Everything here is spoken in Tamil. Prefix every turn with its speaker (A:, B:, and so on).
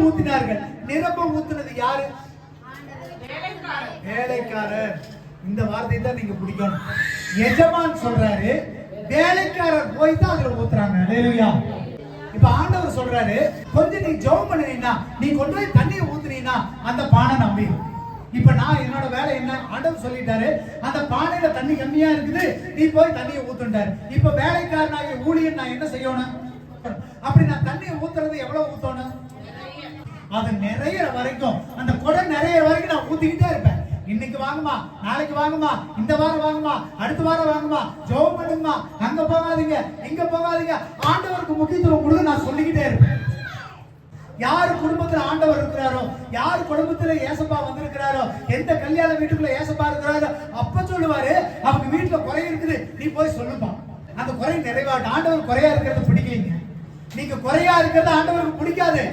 A: ஊத்தினார்கள். நிரம்ப ஊத்துனது யாரு? வேலைக்காரர். இந்த வார்த்தை தான் நீங்க பிடிக்கணும். எஜமான் சொல்றாரு, வேலைக்காரர் போய் தான் அதுல ஊத்துறாங்க. ஹல்லேலூயா. இப்ப ஆண்டவர் சொல்றாரு, கொஞ்சம் நீ ஜெபம் பண்ணினா, நீ கொண்டு போய் தண்ணியை ஊத்துனீனா அந்த பானை நம்பிடும். இப்ப நான் என்னோட வேலை என்ன? ஆண்டவர் சொல்லிட்டாரு, அந்த பானையில தண்ணி கம்மியா இருக்குது, நீ போய் தண்ணியை ஊத்துட்டாரு. இப்ப வேலைக்காரனாகிய ஊழியன் நான் என்ன செய்யணும்? அப்படி நான் தண்ணியை ஊத்துறது எவ்வளவு ஊத்தணும்? அது நிறைய வரைக்கும், அந்த குடம் நிறைய வரைக்கும் நான் ஊத்திக்கிட்டே இருப்பேன். இன்னைக்கு வாங்குமா, நாளைக்கு வாங்குமா, இந்த வாரம் வாங்குமா, அடுத்த வாரம் வாங்குமா, ஜெபம் பண்ணுமா, அங்க போகாதீங்க, இங்க போகாதீங்க, ஆண்டவருக்கு முக்கியத்துவம் கொடுங்க நான் சொல்லிக்கிட்டே இருப்பேன். யாரு குடும்பத்துல ஆண்டவர் இருக்கிறாரோ, யார் குடும்பத்துல ஏசப்பா வந்திருக்கிறாரோ, எந்த கல்யாண வீட்டுக்குள்ள ஏசப்பா இருக்கிறாரோ, அப்ப சொல்லுவாரு, அவங்க வீட்டுல குறை இருக்குது, நீ போய் சொல்லுப்பா, அந்த குறை நிறைவாட்டும். ஆண்டவர் குறையா இருக்கிறது பிடிக்கலீங்க. நீங்க குறையா இருக்கிறது ஆண்டவருக்கு பிடிக்காது.